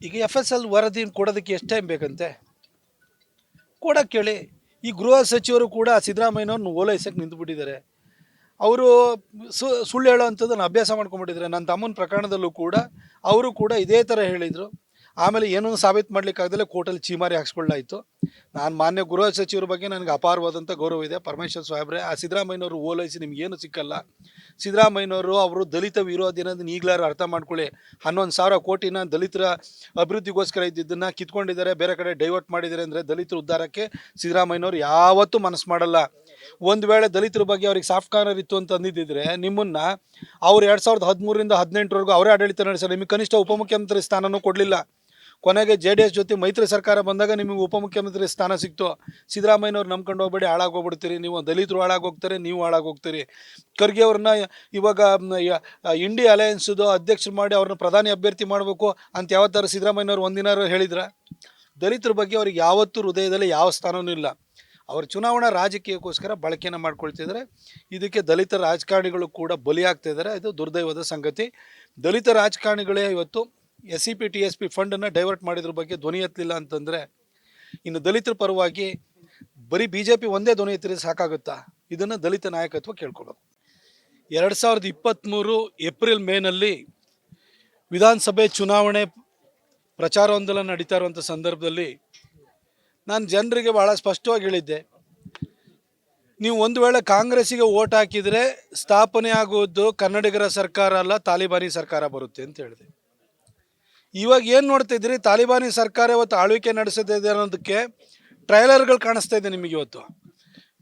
ಈಗ FSL ವರದಿ ಕೊಡೋದಕ್ಕೆ ಎಷ್ಟು ಟೈಮ್ ಬೇಕಂತೆ ಕೊಡೋಕ್ಕೆ ಹೇಳಿ. ಈ ಗೃಹ ಸಚಿವರು ಕೂಡ ಸಿದ್ದರಾಮಯ್ಯನವ್ರನ್ನ ಓಲೈಸಕ್ಕೆ ನಿಂತುಬಿಟ್ಟಿದ್ದಾರೆ. ಅವರು ಸುಳ್ಳು ಹೇಳೋ ಅಂಥದ್ದನ್ನು ಅಭ್ಯಾಸ ಮಾಡ್ಕೊಂಡ್ಬಿಟ್ಟಿದ್ದಾರೆ. ನನ್ನ ತಮ್ಮನ ಪ್ರಕರಣದಲ್ಲೂ ಕೂಡ ಅವರು ಕೂಡ ಇದೇ ಥರ ಹೇಳಿದರು. ಆಮೇಲೆ ಏನೂ ಸಾಬೀತು ಮಾಡಲಿಕ್ಕಾಗದಲ್ಲೇ ಕೋರ್ಟಲ್ಲಿ ಚೀಮಾರಿ ಹಾಕ್ಸ್ಕೊಳ್ಳಾಯಿತು. ನಾನು ಮಾನ್ಯ ಗೃಹ ಸಚಿವರ ಬಗ್ಗೆ ನನಗೆ ಅಪಾರವಾದಂಥ ಗೌರವ ಇದೆ. ಪರಮೇಶ್ವರ್ ಸಾಹೇಬ್ರೆ, ಆ ಸಿದ್ದರಾಮಯ್ಯನವರು ಓಲೈಸಿ ನಿಮಗೇನು ಸಿಕ್ಕಲ್ಲ. ಸಿದ್ದರಾಮಯ್ಯನವರು ಅವರು ದಲಿತ ವಿರೋಧಿ ಅನ್ನೋದನ್ನ ಈಗಲಾರು ಅರ್ಥ ಮಾಡ್ಕೊಳ್ಳಿ. 11,000 ಕೋಟಿನ ದಲಿತರ ಅಭಿವೃದ್ಧಿಗೋಸ್ಕರ ಇದ್ದಿದ್ದನ್ನು ಕಿತ್ಕೊಂಡಿದ್ದಾರೆ, ಬೇರೆ ಕಡೆ ಡೈವರ್ಟ್ ಮಾಡಿದ್ದಾರೆ ಅಂದರೆ ದಲಿತರ ಉದ್ಧಾರಕ್ಕೆ ಸಿದ್ದರಾಮಯ್ಯನವರು ಯಾವತ್ತೂ ಮನಸ್ಸು ಮಾಡಲ್ಲ. ಒಂದು ವೇಳೆ ದಲಿತರ ಬಗ್ಗೆ ಅವ್ರಿಗೆ ಸಾಫ್ಟ್ ಕಾರ್ನರ್ ಇತ್ತು ಅಂತ ಅಂದಿದ್ದಿದ್ರೆ ನಿಮ್ಮನ್ನು ಅವ್ರು 2013ರಿಂದ 18ರವರೆಗೂ ಅವರೇ ಆಡಳಿತ ನಡೆಸಿದ್ರು. ನಿಮಗೆ ಕನಿಷ್ಠ ಉಪಮುಖ್ಯಮಂತ್ರಿ ಸ್ಥಾನನೂ ಕೊಡಲಿಲ್ಲ. ಕೊನೆಗೆ JDS ಜೊತೆ ಮೈತ್ರಿ ಸರ್ಕಾರ ಬಂದಾಗ ನಿಮಗೆ ಉಪಮುಖ್ಯಮಂತ್ರಿ ಸ್ಥಾನ ಸಿಕ್ತು. ಸಿದ್ದರಾಮಯ್ಯನವ್ರು ನಂಬ್ಕೊಂಡು ಹೋಗ್ಬೇಡಿ, ಹಾಳಾಗೋಗ್ಬಿಡ್ತೀರಿ ನೀವು. ದಲಿತರು ಹಾಳಾಗೋಗ್ತಾರೆ, ನೀವು ಹಾಳಾಗೋಗ್ತೀರಿ. ಖರ್ಗೆ ಅವ್ರನ್ನ ಇವಾಗ ಇಂಡಿ ಅಲಯನ್ಸ್ದು ಅಧ್ಯಕ್ಷರು ಮಾಡಿ ಅವ್ರನ್ನ ಪ್ರಧಾನಿ ಅಭ್ಯರ್ಥಿ ಮಾಡಬೇಕು ಅಂತ ಯಾವತ್ತಾರು ಸಿದ್ದರಾಮಯ್ಯನವ್ರು ಒಂದಿನ ಹೇಳಿದ್ರ? ದಲಿತರ ಬಗ್ಗೆ ಅವ್ರಿಗೆ ಯಾವತ್ತೂ ಹೃದಯದಲ್ಲಿ ಯಾವ ಸ್ಥಾನವೂ ಇಲ್ಲ. ಅವರು ಚುನಾವಣಾ ರಾಜಕೀಯಕ್ಕೋಸ್ಕರ ಬಳಕೆಯನ್ನು ಮಾಡ್ಕೊಳ್ತಿದ್ದಾರೆ. ಇದಕ್ಕೆ ದಲಿತ ರಾಜಕಾರಣಿಗಳು ಕೂಡ ಬಲಿಯಾಗ್ತಿದ್ದಾರೆ. ಇದು ದುರ್ದೈವದ ಸಂಗತಿ. ದಲಿತ ರಾಜಕಾರಣಿಗಳೇ ಇವತ್ತು SCP TSP ಫಂಡನ್ನು ಡೈವರ್ಟ್ ಮಾಡಿದ್ರ ಬಗ್ಗೆ ಧ್ವನಿ ಎತ್ತಲಿಲ್ಲ ಅಂತಂದರೆ ಇನ್ನು ದಲಿತರ ಪರವಾಗಿ ಬರೀ BJP ಒಂದೇ ಧ್ವನಿ ಎತ್ತಿದ್ರೆ ಸಾಕಾಗುತ್ತಾ? ಇದನ್ನು ದಲಿತ ನಾಯಕತ್ವ ಕೇಳ್ಕೊಳ್ಳೋದು. 2023 ಏಪ್ರಿಲ್ ಮೇನಲ್ಲಿ ವಿಧಾನಸಭೆ ಚುನಾವಣೆ ಪ್ರಚಾರೋಂದೋಲನ ನಡೀತಾ ಇರುವಂಥ ಸಂದರ್ಭದಲ್ಲಿ ನಾನು ಜನರಿಗೆ ಭಾಳ ಸ್ಪಷ್ಟವಾಗಿ ಹೇಳಿದ್ದೆ, ನೀವು ಒಂದು ವೇಳೆ ಕಾಂಗ್ರೆಸ್ಸಿಗೆ ಓಟ್ ಹಾಕಿದರೆ ಸ್ಥಾಪನೆ ಆಗುವುದು ಕನ್ನಡಿಗರ ಸರ್ಕಾರ ಅಲ್ಲ, ತಾಲಿಬಾನಿ ಸರ್ಕಾರ ಬರುತ್ತೆ ಅಂತ ಹೇಳಿದೆ. ಇವಾಗ ಏನು ನೋಡ್ತಾ ಇದ್ದೀರಿ? ತಾಲಿಬಾನಿ ಸರ್ಕಾರ ಇವತ್ತು ಆಳ್ವಿಕೆ ನಡೆಸ್ತಿದೆ ಅನ್ನೋದಕ್ಕೆ ಟ್ರೈಲರ್ಗಳು ಕಾಣಿಸ್ತಾ ಇದೆ ನಿಮಗೆ. ಇವತ್ತು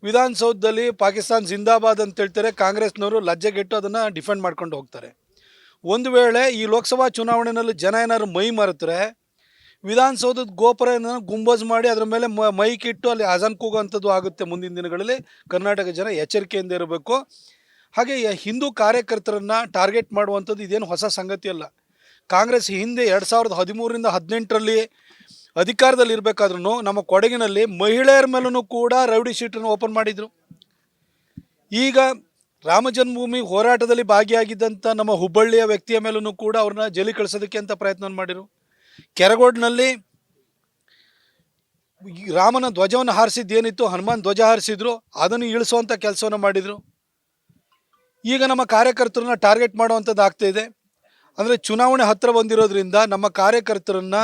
ವಿಧಾನಸೌಧದಲ್ಲಿ ಪಾಕಿಸ್ತಾನ್ ಜಿಂದಾಬಾದ್ ಅಂತ ಹೇಳ್ತಾರೆ, ಕಾಂಗ್ರೆಸ್ನವರು ಲಜ್ಜೆಗೆಟ್ಟು ಅದನ್ನು ಡಿಫೆಂಡ್ ಮಾಡ್ಕೊಂಡು ಹೋಗ್ತಾರೆ. ಒಂದು ವೇಳೆ ಈ ಲೋಕಸಭಾ ಚುನಾವಣೆಯಲ್ಲಿ ಜನ ಏನಾದ್ರು ಮೈ ಮರೆತರೆ ವಿಧಾನಸೌಧದ ಗೋಪುರ ಗುಂಬಜ್ ಮಾಡಿ ಅದರ ಮೇಲೆ ಮೈಕ್ ಇಟ್ಟು ಅಲ್ಲಿ ಅಜಾನ್ ಕೂಗುವಂಥದ್ದು ಆಗುತ್ತೆ ಮುಂದಿನ ದಿನಗಳಲ್ಲಿ. ಕರ್ನಾಟಕ ಜನ ಎಚ್ಚರಿಕೆಯಿಂದ ಇರಬೇಕು. ಹಾಗೆ ಹಿಂದೂ ಕಾರ್ಯಕರ್ತರನ್ನು ಟಾರ್ಗೆಟ್ ಮಾಡುವಂಥದ್ದು ಇದೇನು ಹೊಸ ಸಂಗತಿ ಅಲ್ಲ. ಕಾಂಗ್ರೆಸ್ ಹಿಂದೆ 2013ರಿಂದ 18ರಲ್ಲಿ ಅಧಿಕಾರದಲ್ಲಿ ಇರಬೇಕಾದ್ರೂ ನಮ್ಮ ಕೊಡಗಿನಲ್ಲಿ ಮಹಿಳೆಯರ ಮೇಲೂ ಕೂಡ ರೌಡಿ ಶೀಟನ್ನು ಓಪನ್ ಮಾಡಿದರು. ಈಗ ರಾಮ ಜನ್ಮಭೂಮಿ ಹೋರಾಟದಲ್ಲಿ ಭಾಗಿಯಾಗಿದ್ದಂಥ ನಮ್ಮ ಹುಬ್ಬಳ್ಳಿಯ ವ್ಯಕ್ತಿಯ ಮೇಲೂ ಕೂಡ ಅವ್ರನ್ನ ಜೈಲಿಗೆ ಕಳಿಸೋದಕ್ಕೆ ಅಂತ ಪ್ರಯತ್ನ ಮಾಡಿದರು. ಕೆರಗೋಡಿನಲ್ಲಿ ರಾಮನ ಧ್ವಜವನ್ನು ಹಾರಿಸಿದ್ದೇನಿತ್ತು, ಹನುಮಾನ್ ಧ್ವಜ ಹಾರಿಸಿದ್ರು, ಅದನ್ನು ಇಳಿಸುವಂಥ ಕೆಲಸವನ್ನು ಮಾಡಿದರು. ಈಗ ನಮ್ಮ ಕಾರ್ಯಕರ್ತರನ್ನ ಟಾರ್ಗೆಟ್ ಮಾಡುವಂಥದ್ದು ಆಗ್ತಾಯಿದೆ. ಅಂದರೆ ಚುನಾವಣೆ ಹತ್ತಿರ ಬಂದಿರೋದ್ರಿಂದ ನಮ್ಮ ಕಾರ್ಯಕರ್ತರನ್ನು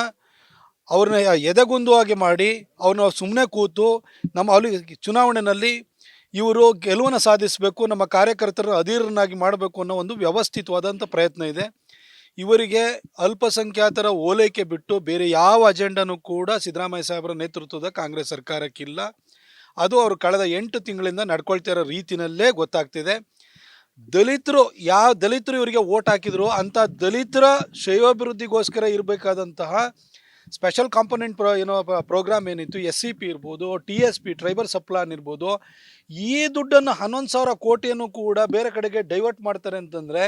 ಅವ್ರನ್ನ ಎದೆಗುಂದುವಾಗೆ ಮಾಡಿ ಅವ್ರನ್ನ ಸುಮ್ಮನೆ ಕೂತು ಅಲ್ಲಿ ಚುನಾವಣೆಯಲ್ಲಿ ಇವರು ಗೆಲುವನ್ನು ಸಾಧಿಸಬೇಕು, ನಮ್ಮ ಕಾರ್ಯಕರ್ತರನ್ನು ಅಧೀರನಾಗಿ ಮಾಡಬೇಕು ಅನ್ನೋ ಒಂದು ವ್ಯವಸ್ಥಿತವಾದಂಥ ಪ್ರಯತ್ನ ಇದೆ. ಇವರಿಗೆ ಅಲ್ಪಸಂಖ್ಯಾತರ ಓಲೈಕೆ ಬಿಟ್ಟು ಬೇರೆ ಯಾವ ಅಜೆಂಡನೂ ಕೂಡ ಸಿದ್ದರಾಮಯ್ಯ ಸಾಹೇಬರ ನೇತೃತ್ವದ ಕಾಂಗ್ರೆಸ್ ಸರ್ಕಾರಕ್ಕಿಲ್ಲ. ಅದು ಅವರು ಕಳೆದ 8 ತಿಂಗಳಿಂದ ನಡ್ಕೊಳ್ತಾ ಇರೋ ರೀತಿಯಲ್ಲೇ ಗೊತ್ತಾಗ್ತಿದೆ. ದಲಿತರು ಇವರಿಗೆ ಓಟ್ ಹಾಕಿದ್ರು ಅಂಥ ದಲಿತರ ಶ್ರೇಯೋಭಿವೃದ್ಧಿಗೋಸ್ಕರ ಇರಬೇಕಾದಂತಹ ಸ್ಪೆಷಲ್ ಕಾಂಪೊನೆಂಟ್ ಪ್ರೋಗ್ರಾಮ್ ಏನಿತ್ತು, SCP ಇರ್ಬೋದು, TSP ಟ್ರೈಬಲ್ ಸಪ್ಲಾನ್ ಇರ್ಬೋದು, ಈ ದುಡ್ಡನ್ನು 11,000 ಕೋಟಿಯನ್ನು ಕೂಡ ಬೇರೆ ಕಡೆಗೆ ಡೈವರ್ಟ್ ಮಾಡ್ತಾರೆ ಅಂತಂದರೆ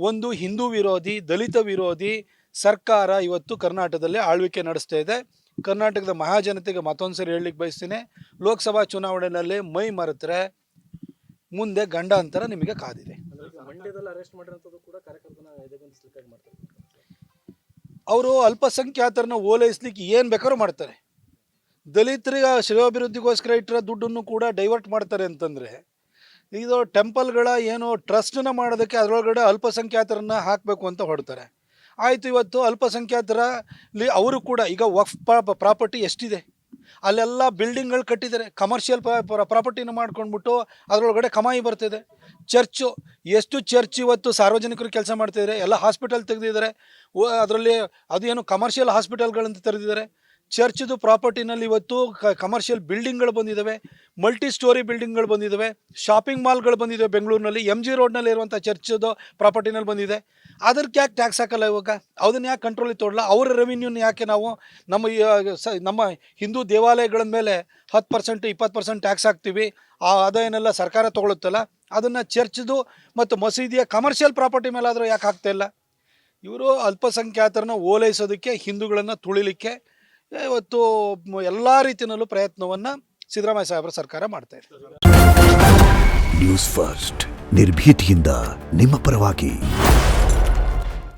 ಒಂದು ಹಿಂದೂ ವಿರೋಧಿ, ದಲಿತ ವಿರೋಧಿ ಸರ್ಕಾರ ಇವತ್ತು ಕರ್ನಾಟಕದಲ್ಲಿ ಆಳ್ವಿಕೆ ನಡೆಸ್ತಾ ಇದೆ. ಕರ್ನಾಟಕದ ಮಹಾಜನತೆಗೆ ಮತ್ತೊಂದು ಸರಿ ಹೇಳಲಿಕ್ಕೆ ಬಯಸ್ತೀನಿ, ಲೋಕಸಭಾ ಚುನಾವಣೆಯಲ್ಲಿ ಮೈ ಮರೆತರೆ ಮುಂದೆ ಗಂಡಾಂತರ ನಿಮಗೆ ಕಾದಿದೆ. ಅವರು ಅಲ್ಪಸಂಖ್ಯಾತರನ್ನ ಓಲೈಸ್ಲಿಕ್ಕೆ ಏನು ಬೇಕಾದ್ರೂ ಮಾಡ್ತಾರೆ. ದಲಿತರಿಗೆ ಶ್ರೇಯೋಭಿವೃದ್ಧಿಗೋಸ್ಕರ ಇಟ್ಟರೆ ದುಡ್ಡನ್ನು ಕೂಡ ಡೈವರ್ಟ್ ಮಾಡ್ತಾರೆ ಅಂತಂದರೆ ಇದು ಟೆಂಪಲ್ಗಳ ಏನು ಟ್ರಸ್ಟನ್ನ ಮಾಡೋದಕ್ಕೆ ಅದರೊಳಗಡೆ ಅಲ್ಪಸಂಖ್ಯಾತರನ್ನ ಹಾಕಬೇಕು ಅಂತ ಹೊಡ್ತಾರೆ. ಆಯಿತು, ಇವತ್ತು ಅಲ್ಪಸಂಖ್ಯಾತರಲ್ಲಿ ಅವರು ಕೂಡ ಈಗ ವಕ್ಫ್ ಪ್ರಾಪರ್ಟಿ ಎಷ್ಟಿದೆ, ಅಲ್ಲೆಲ್ಲ ಬಿಲ್ಡಿಂಗ್ಗಳು ಕಟ್ಟಿದ್ದಾರೆ, ಕಮರ್ಷಿಯಲ್ ಪ್ರಾಪರ್ಟಿನ ಮಾಡ್ಕೊಂಡ್ಬಿಟ್ಟು ಅದರೊಳಗಡೆ ಕಮಾಯಿ ಬರ್ತಿದೆ. ಎಷ್ಟು ಚರ್ಚ್ ಇವತ್ತು ಸಾರ್ವಜನಿಕರು ಕೆಲಸ ಮಾಡ್ತಿದ್ದಾರೆ, ಎಲ್ಲ ಹಾಸ್ಪಿಟಲ್ ತೆಗೆದಿದ್ದಾರೆ. ಅದರಲ್ಲಿ ಅದು ಏನು ಕಮರ್ಷಿಯಲ್ ಹಾಸ್ಪಿಟಲ್ಗಳಂತ ತೆರೆದಿದ್ದಾರೆ. ಚರ್ಚ್ದು ಪ್ರಾಪರ್ಟಿನಲ್ಲಿ ಇವತ್ತು ಕಮರ್ಷಿಯಲ್ ಬಿಲ್ಡಿಂಗ್ಗಳು ಬಂದಿದ್ದಾವೆ, ಮಲ್ಟಿ ಸ್ಟೋರಿ ಬಿಲ್ಡಿಂಗ್ಗಳು ಬಂದಿದ್ದಾವೆ, ಶಾಪಿಂಗ್ ಮಾಲ್ಗಳು ಬಂದಿದ್ದಾವೆ. ಬೆಂಗಳೂರಿನಲ್ಲಿ MG ರೋಡ್ನಲ್ಲಿ ಇರುವಂಥ ಚರ್ಚ್ದು ಪ್ರಾಪರ್ಟಿನಲ್ಲಿ ಬಂದಿದೆ. ಅದಕ್ಕೆ ಯಾಕೆ ಟ್ಯಾಕ್ಸ್ ಹಾಕಲ್ಲ? ಇವಾಗ ಅದನ್ನು ಯಾಕೆ ಕಂಟ್ರೋಲಿಗೆ ತೊಡಲ್ಲ? ಅವರ ರೆವಿನ್ಯೂನ ಯಾಕೆ ನಾವು ನಮ್ಮ ಹಿಂದೂ ದೇವಾಲಯಗಳ ಮೇಲೆ 10% 20% ಟ್ಯಾಕ್ಸ್ ಹಾಕ್ತೀವಿ? ಆ ಆದಾಯನೆಲ್ಲ ಸರ್ಕಾರ ತೊಗೊಳುತ್ತಲ್ಲ, ಅದನ್ನು ಚರ್ಚ್ದು ಮತ್ತು ಮಸೀದಿಯ ಕಮರ್ಷಿಯಲ್ ಪ್ರಾಪರ್ಟಿ ಮೇಲೆ ಆದರೂ ಯಾಕೆ ಹಾಕ್ತಾ ಇಲ್ಲ? ಇವರು ಅಲ್ಪಸಂಖ್ಯಾತರನ್ನ ಓಲೈಸೋದಕ್ಕೆ, ಹಿಂದೂಗಳನ್ನು ತುಳಿಲಿಕ್ಕೆ ಇವತ್ತು ಎಲ್ಲ ರೀತಿಯಲ್ಲೂ ಪ್ರಯತ್ನವನ್ನು ಸಿದ್ದರಾಮಯ್ಯ ಸಾಹೇಬರ ಸರ್ಕಾರ ಮಾಡ್ತಾ ಇದೆ. ನ್ಯೂಸ್ ಫಸ್ಟ್ ನಿರ್ಭೀತಿಯಿಂದ ನಿಮ್ಮ ಪರವಾಗಿ.